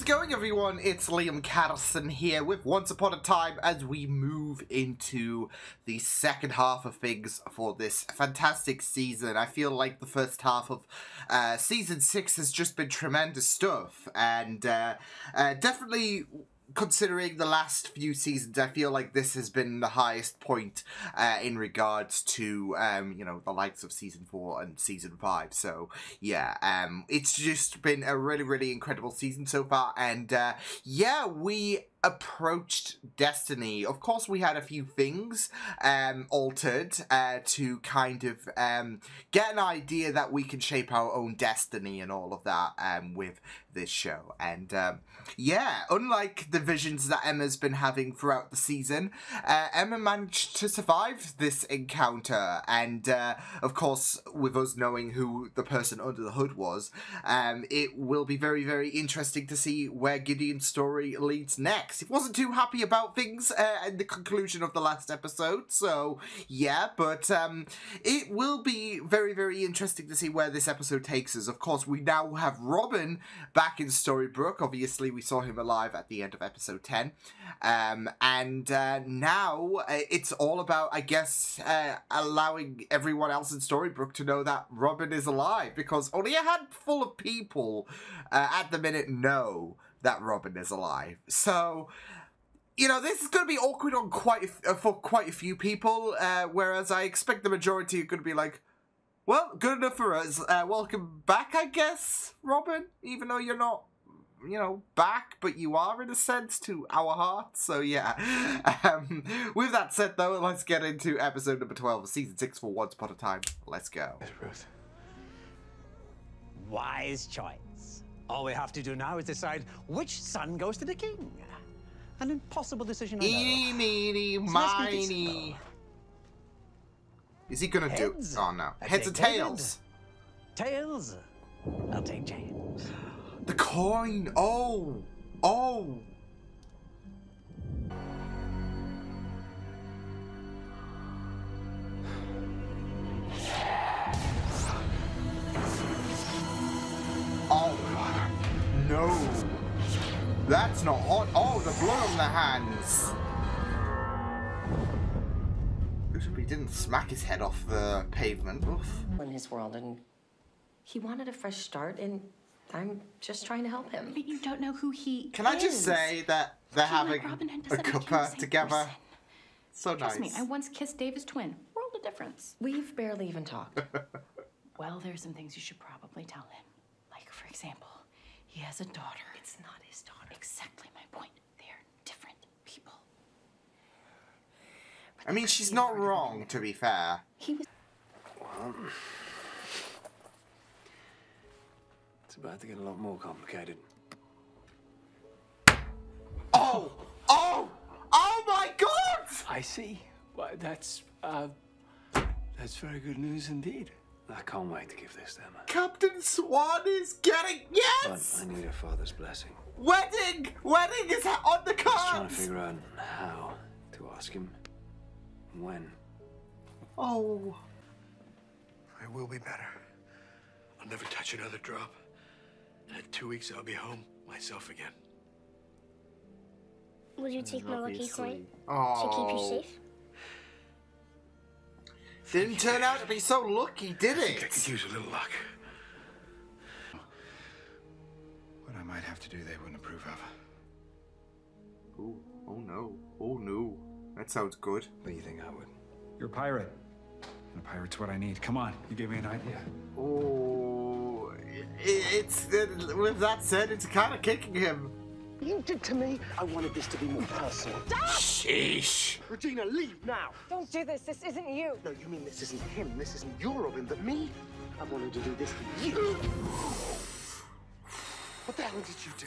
going, everyone? It's Liam Catterson here with Once Upon a Time as we move into the second half of things for this fantastic season. I feel like the first half of Season 6 has just been tremendous stuff, and definitely considering the last few seasons, I feel like this has been the highest point in regards to, you know, the likes of Season 4 and Season 5. So, yeah, it's just been a really, really incredible season so far. And, yeah, we approached Destiny. Of course, we had a few things altered to kind of get an idea that we can shape our own destiny and all of that with this show. And yeah, unlike the visions that Emma's been having throughout the season, Emma managed to survive this encounter. And of course, with us knowing who the person under the hood was, it will be very, very interesting to see where Gideon's story leads next. He wasn't too happy about things in the conclusion of the last episode, so yeah, but it will be very, very interesting to see where this episode takes us. Of course, we now have Robin back in Storybrooke. Obviously, we saw him alive at the end of episode 10, and now it's all about, I guess, allowing everyone else in Storybrooke to know that Robin is alive, because only a handful of people at the minute know that Robin is alive. So, you know, this is going to be awkward on for quite a few people, whereas I expect the majority are going to be like, well, good enough for us. Welcome back, I guess, Robin, even though you're not, you know, back, but you are in a sense to our hearts. So, yeah. With that said, though, let's get into episode number 12 of Season 6 for Once Upon a Time. Let's go. Yes, Ruth. Wise choice. All we have to do now is decide which son goes to the king. An impossible decision, I know. Eeny, meeny, miny. Is he gonna do? Oh no. Heads or tails? Tails. I'll take James. The coin. Oh. Oh. Oh. No. That's not hot. Oh, the blood on the hands. He didn't smack his head off the pavement. Oof. In his world, and he wanted a fresh start, and I'm just trying to help him. But you don't know who he is. Can I just say that they're having a cuppa together? So nice. Trust me, I once kissed Dave's twin. World of difference. We've barely even talked. Well, there's some things you should probably tell him. Like, for example, he has a daughter. It's not his daughter. Exactly my point. They're different people. I mean, she's not wrong, to be fair. He was... Well, it's about to get a lot more complicated. Oh! Oh! Oh my God! I see. Well, that's very good news indeed. I can't wait to give this to Emma. Captain Swan is getting... Yes! But I need her father's blessing. Wedding! Wedding is on the I'm trying to cards! figure out how to ask him. When? Oh. I will be better. I'll never touch another drop. And in 2 weeks, I'll be home myself again. Would you take my lucky coin Oh. to keep you safe? Didn't turn out to be so lucky, did I think I it? could use a little luck. What I might have to do they wouldn't approve of. Ooh. Oh no. Oh no. That sounds good. What do you think I would? You're a pirate. And a pirate's what I need. Come on, you gave me an idea. Oh. It's... with that said, it's kind of kicking him. You did to me. I wanted this to be more personal. Sheesh. Regina, leave now. Don't do this. This isn't you. No, you mean this isn't him. This isn't your Robin, but me. I wanted to do this for you. What the hell did you do?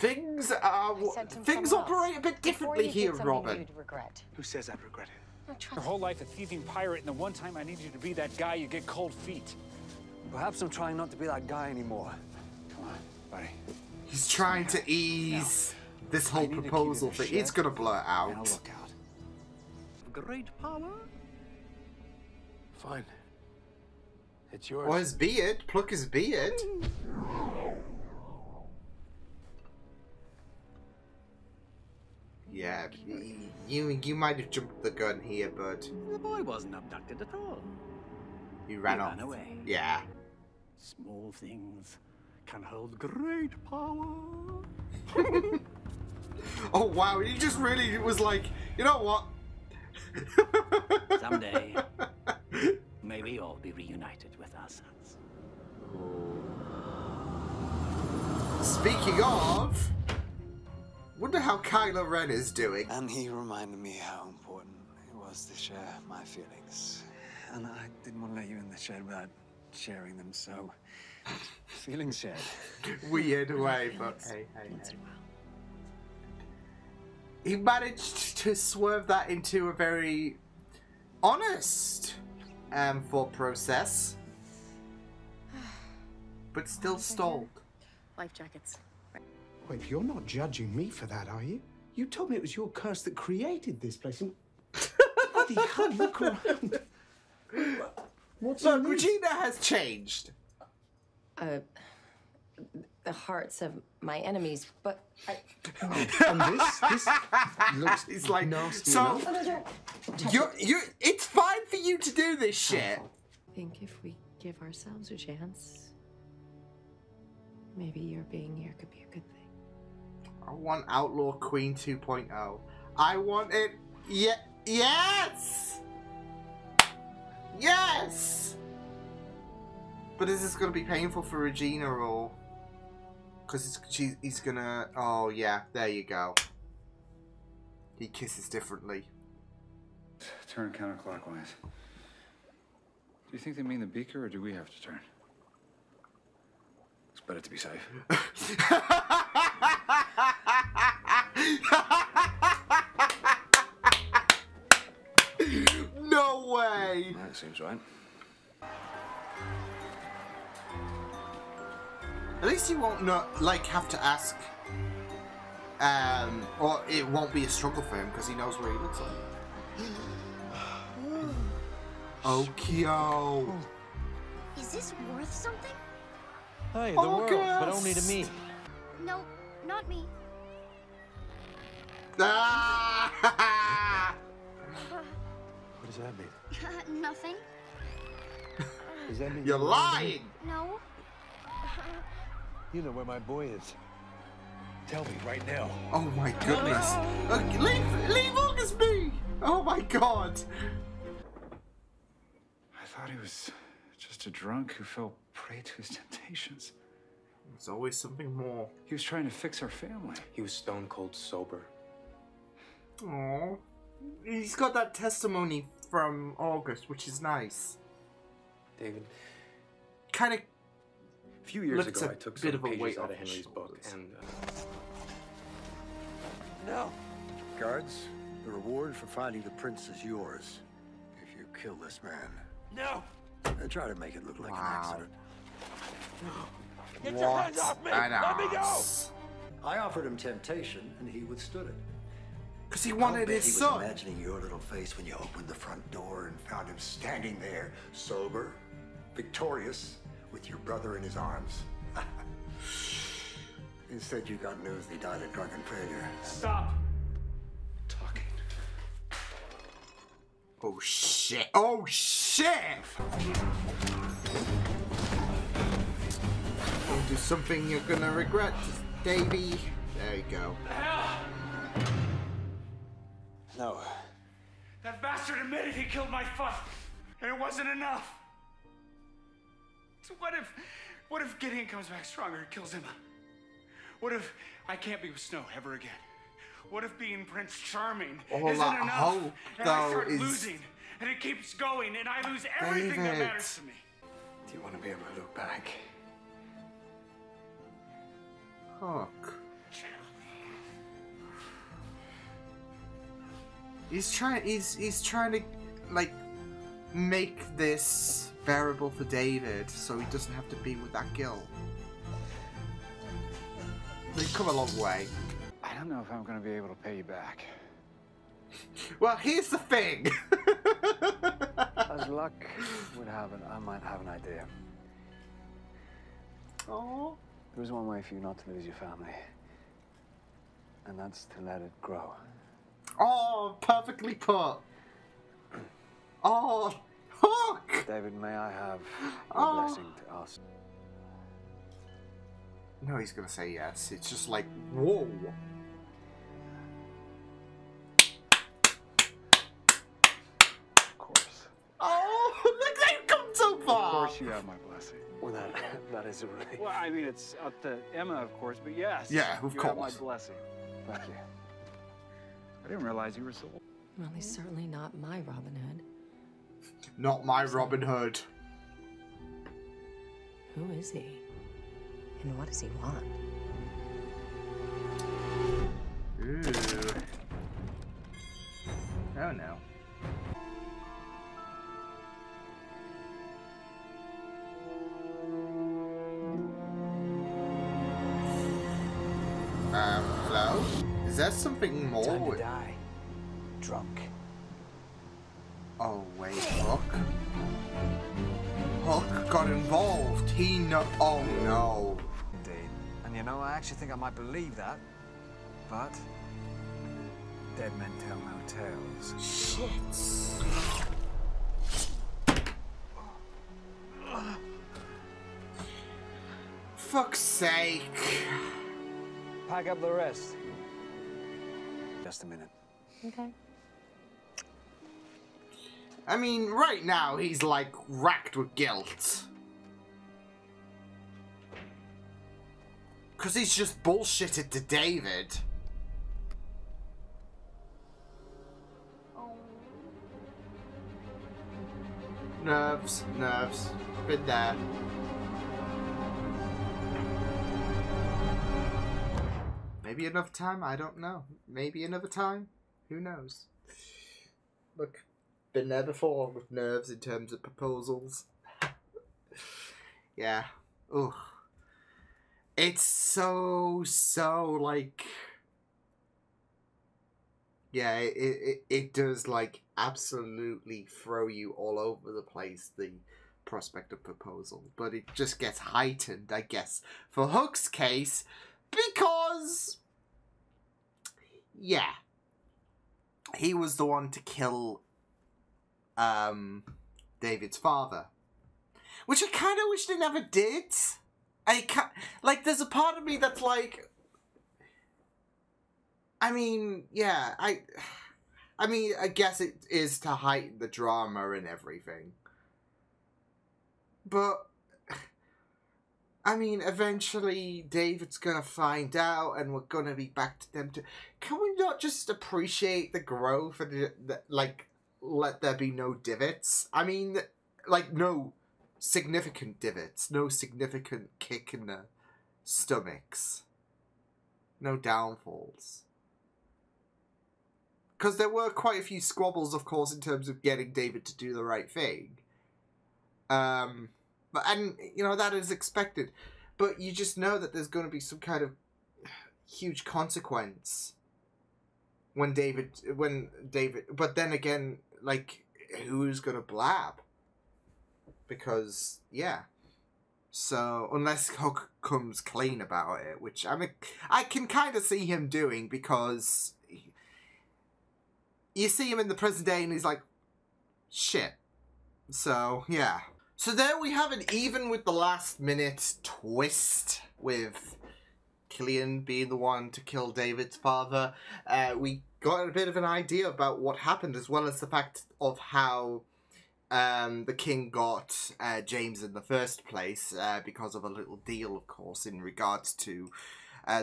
Things operate a bit differently here, Robin. Regret. Who says I'd regret it? Your whole life a thieving pirate, and the one time I need you to be that guy, you get cold feet. Perhaps I'm trying not to be that guy anymore. Come on, buddy. He's trying to ease this whole proposal thing. It's gonna blurt out. Look out. Great power. Fine. It's yours. Or his beard. Pluck his beard. Yeah, you might have jumped the gun here, but The boy wasn't abducted at all. you ran He off. ran away. Yeah. Small things can hold great power. Oh wow, he just really was like, you know what? Someday, may we all be reunited with our sons. Speaking of, wonder how Kylo Ren is doing. And he reminded me how important it was to share my feelings. And I didn't want to let you in the shed without sharing them, so feelings shared. Weird way, but hey. He managed to swerve that into a very honest thought process, but still stalled. Life jackets. Wait, you're not judging me for that, are you? You told me it was your curse that created this place. And... Bloody hell, look around. What's Look, in this? Regina has changed. The hearts of my enemies, but And this looks It's like, nasty so enough. you're it's fine for you to do this shit. I think if we give ourselves a chance, maybe your being here could be a good thing. I want Outlaw Queen 2.0. I want it. Yes! Yes! But is this going to be painful for Regina or... Because he's going to... Oh, yeah. There you go. He kisses differently. Turn counterclockwise. Do you think they mean the beaker, or do we have to turn? It's better to be safe. No way! That seems right. At least he won't have to ask, or it won't be a struggle for him because he knows what he looks like. Okio. Is this worth something? Hey, the world, but only to me. No, not me. Ah! What does that mean? Nothing. Does that mean You're lying! No. You know where my boy is. Tell me right now. Oh my goodness. Leave August be! Oh my god. I thought he was just a drunk who fell prey to his temptations. There's always something more. He was trying to fix our family. He was stone cold sober. Aww. He's got that testimony from August, which is nice. David, Kind of a few years lifts ago, a I took bit some of a pages weight out off of his Henry's book, shoulders. and No. Guards, the reward for finding the prince is yours. If you kill this man. no. Try to make it look like an Wow. accident. Get your hands off me! Let me go! I offered him temptation, and he withstood it. Because he I'll wanted bet his he was son. imagining your little face when you opened the front door and found him standing there, sober, victorious, with your brother in his arms. Instead, you got news he died of drunken failure. Stop talking. Oh shit. Oh shit! Don't do something you're gonna regret, Davey. There you go. No. That bastard admitted he killed my son, and it wasn't enough. So what if Gideon comes back stronger and kills him? What if I can't be with Snow ever again? What if being Prince Charming All isn't that enough, hope, and I though, start is- losing, and it keeps going, and I lose everything that David. matters to me? Do you want to be able to look back? Fuck. He's trying to like make this bearable for David so he doesn't have to be with that guilt. They've come a long way. I don't know if I'm going to be able to pay you back. Well, here's the thing. As luck would have it, I might have an idea. Oh. There is one way for you not to lose your family. And that's to let it grow. Oh, perfectly put. Oh, Hook! David, may I have your Oh. blessing to ask? No, he's gonna say yes. It's just like, whoa. Of course. Oh, look, they've come so far. Of course you have my blessing. Well, that is a relief. Well, I mean, it's up to Emma, of course, but yes. Yeah, of you have my course. blessing. Thank you. I didn't realize you were so... Well, he's certainly not my Robin Hood. Not my Robin Hood. Who is he? And what does he want? Ooh. Oh no. Hello? Is there something more? Time to die. Drunk. Oh wait, Hook? Hook got involved. He no. Oh no. Indeed. And you know, I actually think I might believe that. But dead men tell no tales. Shit. Fuck's sake. Pack up the rest. Just a minute. Okay. I mean, right now he's like racked with guilt. Because he's just bullshitted to David. Nerves, nerves. Been there. Maybe another time, I don't know. Maybe another time, who knows. Look, been there before with nerves in terms of proposals. Yeah. Ugh. It's so like... Yeah, it does like absolutely throw you all over the place, the prospect of proposal. But it just gets heightened, I guess, for Hook's case, because... Yeah. He was the one to kill David's father. Which I kind of wish they never did. Like, there's a part of me that's like... I mean, yeah, I mean, I guess it is to heighten the drama and everything. But, I mean, eventually David's gonna find out and we're gonna be back to them to... Can we not just appreciate the growth and, like, let there be no divots? I mean, like, no significant divots. No significant kick in the stomachs. No downfalls. Because there were quite a few squabbles, of course, in terms of getting David to do the right thing. And, you know, that is expected. But you just know that there's going to be some kind of huge consequence when David... But then again, like, who's going to blab? Because, yeah. So, unless Hook comes clean about it, which, I mean, I can kind of see him doing, because... You see him in the present day and he's like, shit. So, yeah. So there we have it, even with the last minute twist with Killian being the one to kill David's father. We got a bit of an idea about what happened, as well as the fact of how the king got James in the first place, because of a little deal, of course, in regards to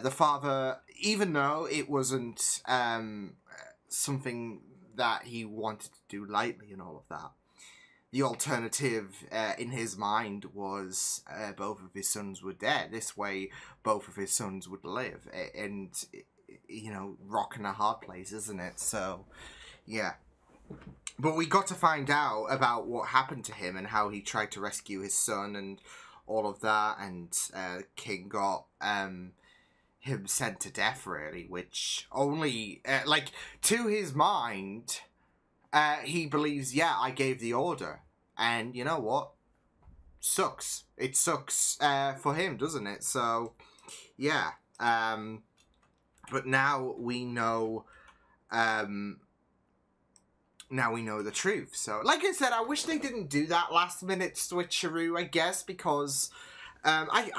the father, even though it wasn't... something that he wanted to do lightly and all of that. The alternative in his mind was both of his sons were dead. This way, both of his sons would live. And, you know, rock in a hard place, isn't it? So, yeah. But we got to find out about what happened to him and how he tried to rescue his son and all of that. And King got... him sent to death, really, which only, like, to his mind, he believes, yeah, I gave the order. And you know what? Sucks. It sucks for him, doesn't it? So, yeah. But now we know now we know the truth. So, like I said, I wish they didn't do that last minute switcheroo, I guess, because I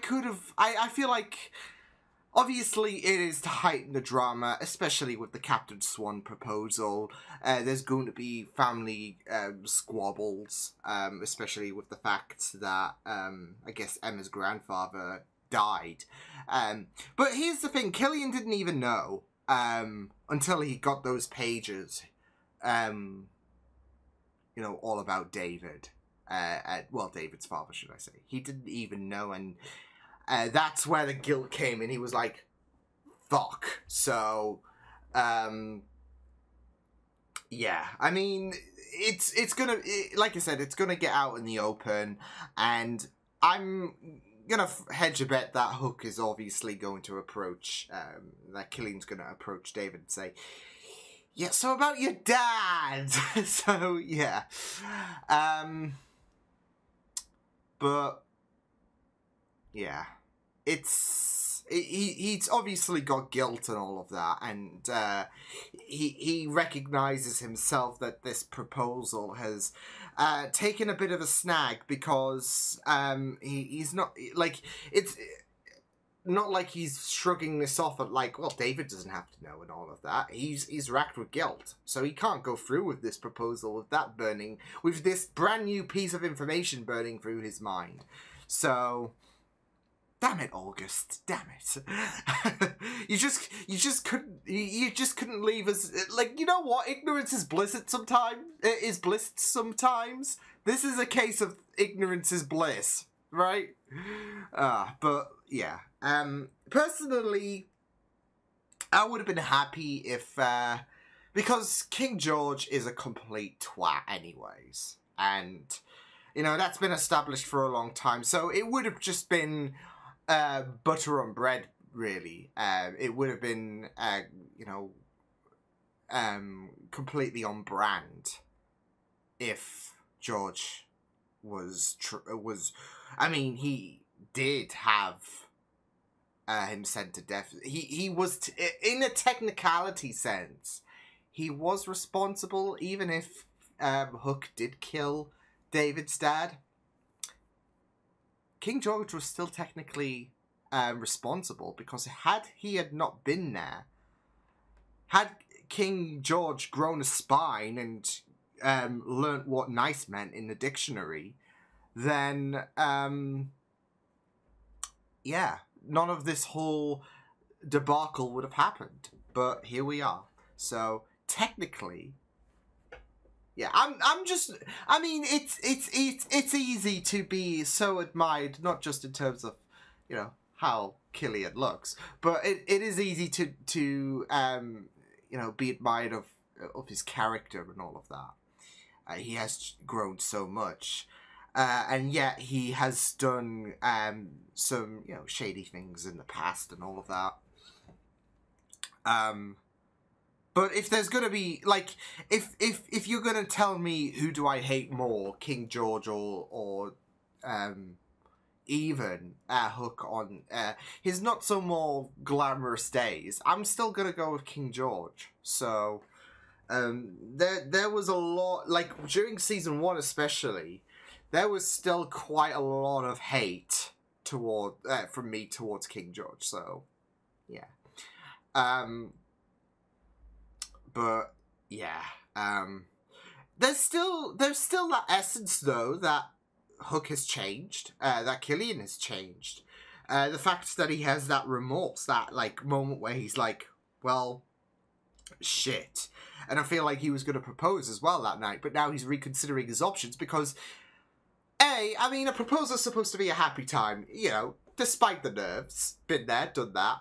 could have. I feel like obviously it is to heighten the drama, especially with the Captain Swan proposal. There's going to be family squabbles, especially with the fact that I guess Emma's grandfather died. But here's the thing: Killian didn't even know until he got those pages, you know, all about David. Well, David's father, should I say. He didn't even know, and that's where the guilt came in. He was like, fuck. So, yeah. I mean, it's gonna, like I said, it's gonna get out in the open, and I'm gonna hedge a bet that Hook is obviously going to approach, that Killian's gonna approach David and say, yeah, so about your dad. So, yeah. But, yeah. He's obviously got guilt and all of that, and he recognizes himself that this proposal has taken a bit of a snag, because he's not, like, it's not like he's shrugging this off at, like, well, David doesn't have to know and all of that. He's racked with guilt, so he can't go through with this proposal with that burning, with this brand new piece of information burning through his mind. So, damn it, August, damn it. you just couldn't leave us, like, you know what, ignorance is bliss sometimes. This is a case of ignorance is bliss, right? But yeah. Personally, I would have been happy if, because King George is a complete twat anyways, and, you know, that's been established for a long time, so it would have just been, butter on bread, really. It would have been, you know, completely on brand if George was, I mean, he did have him sent to death. He was, in a technicality sense, he was responsible, even if Hook did kill David's dad. King George was still technically responsible, because had he not been there, had King George grown a spine and learnt what nice meant in the dictionary, then yeah, none of this whole debacle would have happened. But here we are. So technically, yeah, I'm just, I mean, it's easy to be so admired, not just in terms of, you know, how Killian looks, but it is easy to you know, be admired of his character and all of that. He has grown so much. And yet he has done some, you know, shady things in the past and all of that. But if there's gonna be, like, if you're gonna tell me who do I hate more, King George or even Hook on his not so more glamorous days, I'm still gonna go with King George. So there was a lot, like during season 1 especially, there was still quite a lot of hate toward from me towards King George. So yeah. But yeah, there's still that essence though that Hook has changed, that Killian has changed. The fact that he has that remorse, that like moment where he's like, well, shit. And I feel like he was going to propose as well that night, but now he's reconsidering his options because, I mean, a proposal's supposed to be a happy time, you know, despite the nerves. Been there, done that.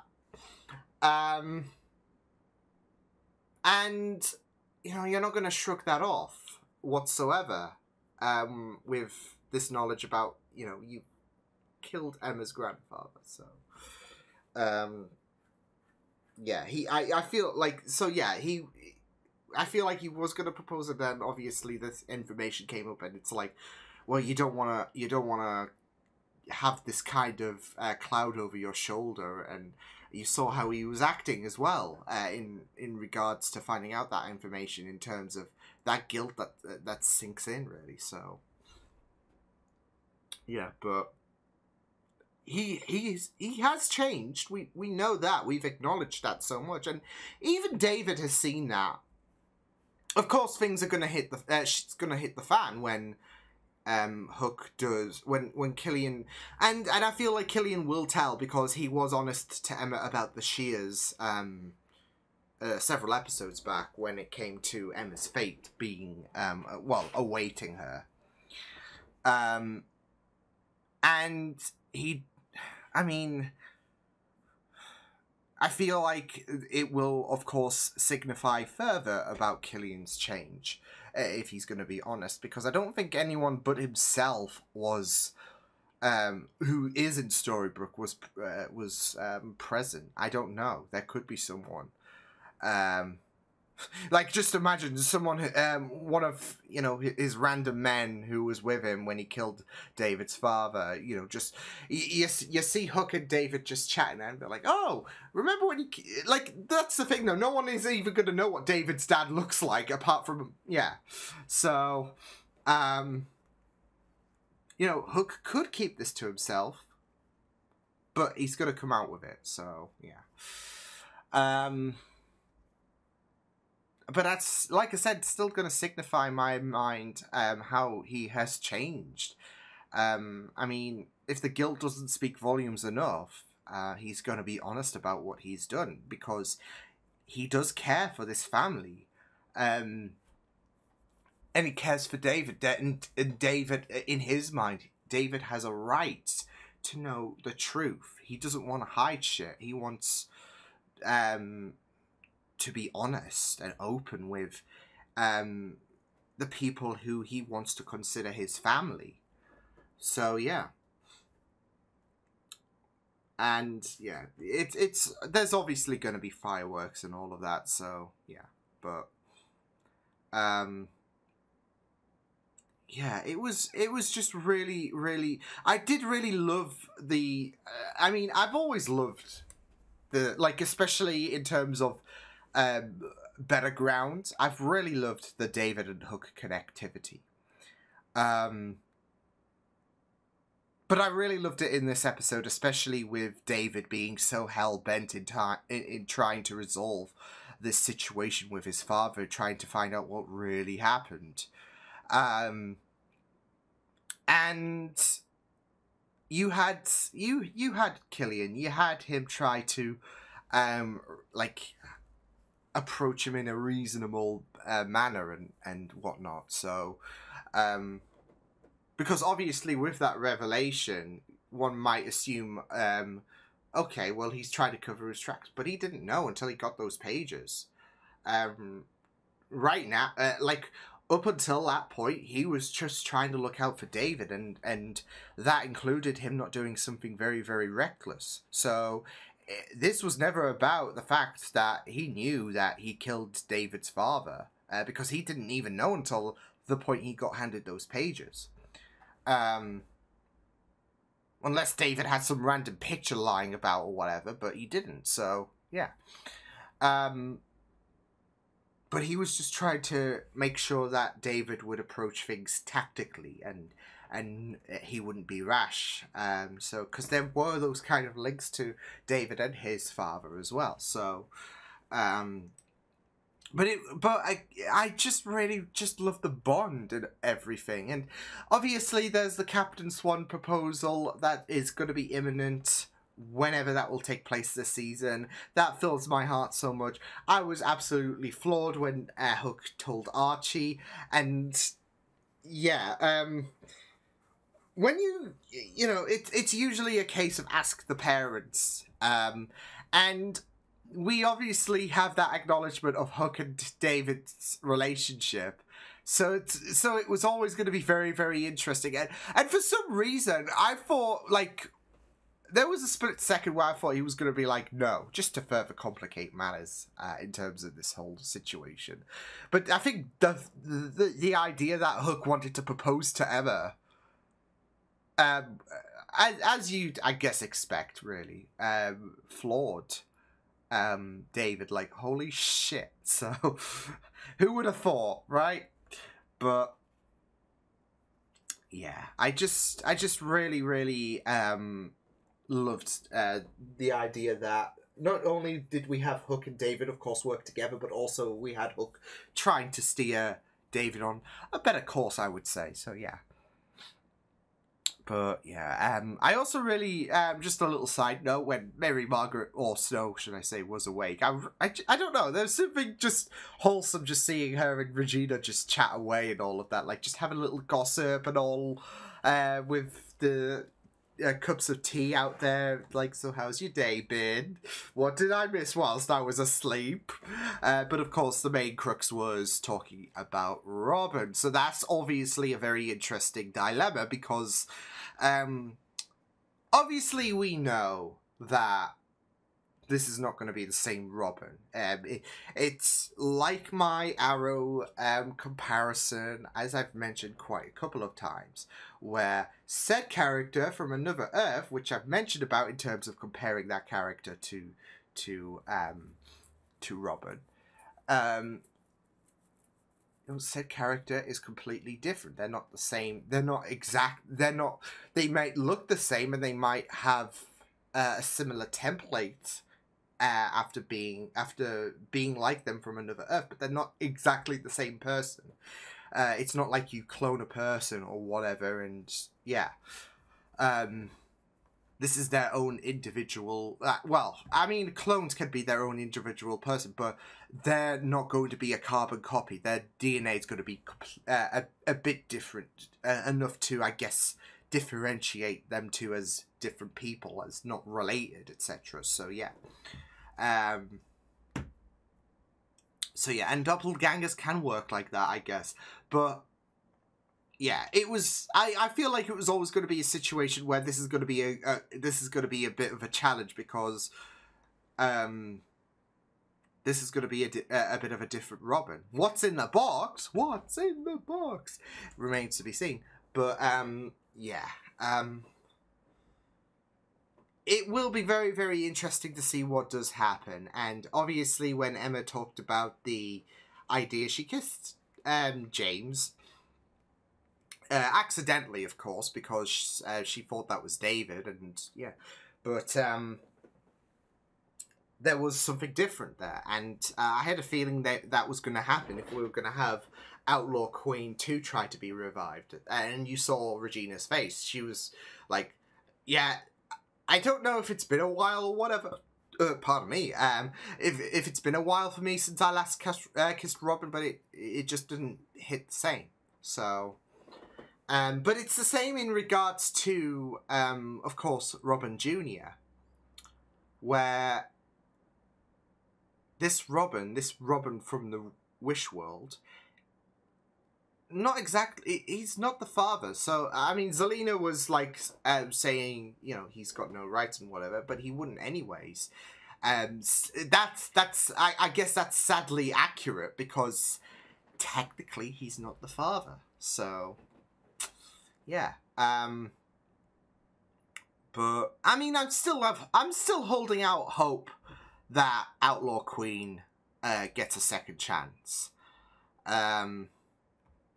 And, you know, you're not going to shrug that off whatsoever with this knowledge about, you know, you killed Emma's grandfather. So, yeah, I feel like, so yeah, I feel like he was going to propose, and then obviously this information came up, and it's like, well, you don't want to have this kind of cloud over your shoulder, and you saw how he was acting as well in regards to finding out that information, in terms of that guilt that sinks in, really. So yeah, but he has changed. We know that. We've acknowledged that so much, and even David has seen that. Of course, things are gonna hit the fan when Hook does, when Killian, and I feel like Killian will tell, because he was honest to Emma about the shears several episodes back, when it came to Emma's fate being awaiting her. And he, I mean, I feel like it will, of course, signify further about Killian's change, if he's going to be honest, because I don't think anyone but himself was, who is in Storybrooke, was present. I don't know. There could be someone. Like, just imagine someone, one of, you know, his random men who was with him when he killed David's father, you know, just, you see Hook and David just chatting, and they're like, oh, remember when he, like, that's the thing, though, no one is even going to know what David's dad looks like, apart from, yeah, so, you know, Hook could keep this to himself, but he's going to come out with it, so, yeah. But that's, like I said, still going to signify in my mind how he has changed. I mean, if the guilt doesn't speak volumes enough, he's going to be honest about what he's done, because he does care for this family. And he cares for David. And David, in his mind, David has a right to know the truth. He doesn't want to hide shit. He wants to be honest and open with the people who he wants to consider his family. So yeah, and yeah, it's there's obviously going to be fireworks and all of that. So yeah, but yeah, it was just really, I did really love the. I mean, I've always loved the, like, especially in terms of better ground. I've really loved the David and Hook connectivity. But I really loved it in this episode, especially with David being so hell-bent in trying to resolve this situation with his father, trying to find out what really happened. And you had Killian, you had him try to like approach him in a reasonable manner and whatnot. So, because obviously with that revelation, one might assume, okay, well, he's trying to cover his tracks, but he didn't know until he got those pages. Right now, like, up until that point, he was just trying to look out for David, and that included him not doing something very, very reckless. So this was never about the fact that he knew that he killed David's father, because he didn't even know until the point he got handed those pages. Unless David had some random picture lying about or whatever, but he didn't, so yeah. But he was just trying to make sure that David would approach things tactically and he wouldn't be rash. So, because there were those kind of links to David and his father as well. So, but I just really just love the bond and everything. And obviously there's the Captain Swan proposal that is going to be imminent whenever that will take place this season. That fills my heart so much. I was absolutely floored when Hook told Archie, and yeah, when you know, it's usually a case of ask the parents, and we obviously have that acknowledgement of Hook and David's relationship. So it was always going to be very, very interesting, and for some reason I thought, like, there was a split second where I thought he was going to be like, no, just to further complicate matters in terms of this whole situation. But I think the idea that Hook wanted to propose to Emma, as you'd, I guess, expect, really, flawed David. Like, holy shit. So, who would have thought, right? But, yeah, I just really, really loved the idea that not only did we have Hook and David, of course, work together, but also we had Hook trying to steer David on a better course, I would say. So, yeah. But, yeah, I also really, just a little side note, when Mary Margaret, or Snow, should I say, was awake, I don't know, there's something just wholesome just seeing her and Regina just chat away and all of that, like, just having a little gossip and all, with the cups of tea out there, like, so how's your day been? What did I miss whilst I was asleep? But of course the main crux was talking about Robin, so that's obviously a very interesting dilemma, because obviously we know that this is not going to be the same Robin. It's like my Arrow comparison, as I've mentioned quite a couple of times, where said character from Another Earth, which I've mentioned about in terms of comparing that character to Robin, said character is completely different. They're not the same. They're not exact. They're not. They might look the same, and they might have a similar template. After being like them from Another Earth, but they're not exactly the same person. It's not like you clone a person or whatever, and yeah. This is their own individual... well, I mean, clones can be their own individual person, but they're not going to be a carbon copy. Their DNA is going to be a bit different, enough to, I guess, differentiate them two as different people, as not related, etc. So, yeah. So yeah, and doppelgangers can work like that, I guess. But yeah, it was. I feel like it was always going to be a situation where this is going to be a bit of a challenge, because this is going to be a bit of a different Robin. What's in the box? What's in the box? Remains to be seen. But yeah. It will be very, very interesting to see what does happen. And obviously when Emma talked about the idea, she kissed James. Accidentally, of course, because she thought that was David. And yeah. But there was something different there. And I had a feeling that that was going to happen if we were going to have Outlaw Queen 2 try to be revived. And you saw Regina's face. She was like, yeah... I don't know if it's been a while or whatever. Pardon me. If it's been a while for me since I last kissed Robin, but it just didn't hit the same. So, but it's the same in regards to, of course, Robin Jr., where this Robin from the Wish World, not exactly, he's not the father. So, I mean, Zelina was, like, saying, you know, he's got no rights and whatever, but he wouldn't anyways. I guess that's sadly accurate, because technically he's not the father. So, yeah. But, I mean, I'm still holding out hope that Outlaw Queen gets a second chance.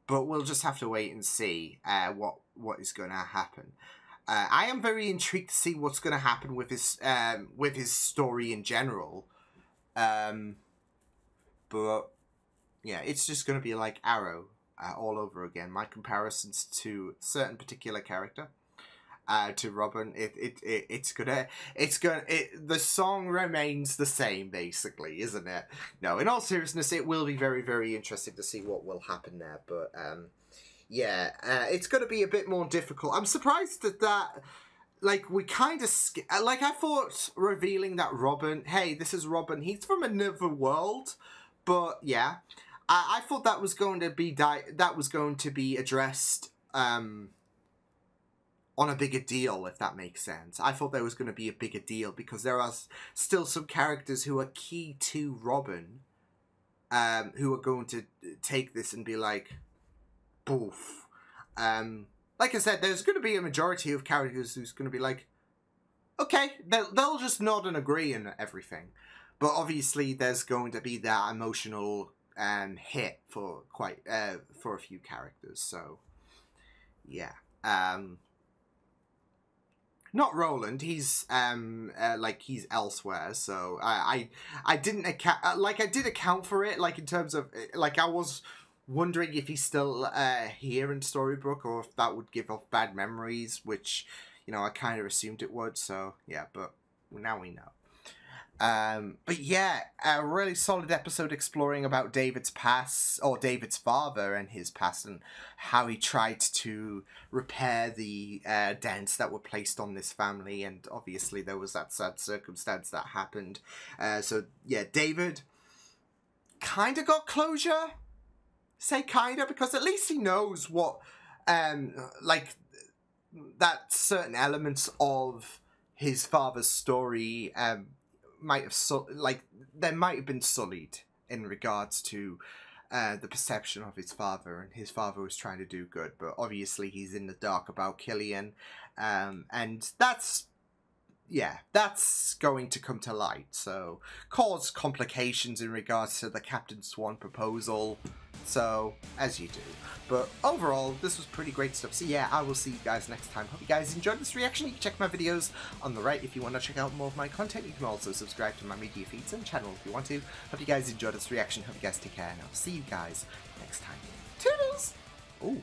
But we'll just have to wait and see what is going to happen. I am very intrigued to see what's going to happen with his story in general. But yeah, it's just going to be like Arrow all over again. My comparisons to a certain particular character, to Robin, the song remains the same, basically, isn't it? No, in all seriousness, it will be very, very interesting to see what will happen there. But yeah, it's going to be a bit more difficult. I'm surprised that like, we kind of like, I thought revealing that Robin, hey, this is Robin, he's from another world. But yeah, I thought that was going to be addressed on a bigger deal, if that makes sense. I thought there was going to be a bigger deal, because there are still some characters who are key to Robin, who are going to take this and be like, boof. like I said, there's going to be a majority of characters who's going to be like, okay, they'll just nod and agree and everything. But obviously, there's going to be that emotional hit for for a few characters. So, yeah. Not Roland. He's like he's elsewhere. So I didn't account. Like I did account for it. Like in terms of like I was wondering if he's still here in Storybrooke or if that would give off bad memories, which, you know, I kind of assumed it would. So yeah, but now we know. But yeah, a really solid episode exploring about David's past, or David's father and his past, and how he tried to repair the dents that were placed on this family, and obviously there was that sad circumstance that happened. So yeah, David kind of got closure. Say kind of, because at least he knows what, like, that certain elements of his father's story, might have there might have been sullied in regards to the perception of his father, and his father was trying to do good, but obviously he's in the dark about Killian, and that's going to come to light, so cause complications in regards to the Captain Swan proposal, so as you do. But overall, this was pretty great stuff. So yeah, I will see you guys next time. Hope you guys enjoyed this reaction. You can check my videos on the right if you want to check out more of my content. You can also subscribe to my media feeds and channel if you want to. Hope you guys enjoyed this reaction. Hope you guys take care, and I'll see you guys next time. Toodles! Ooh.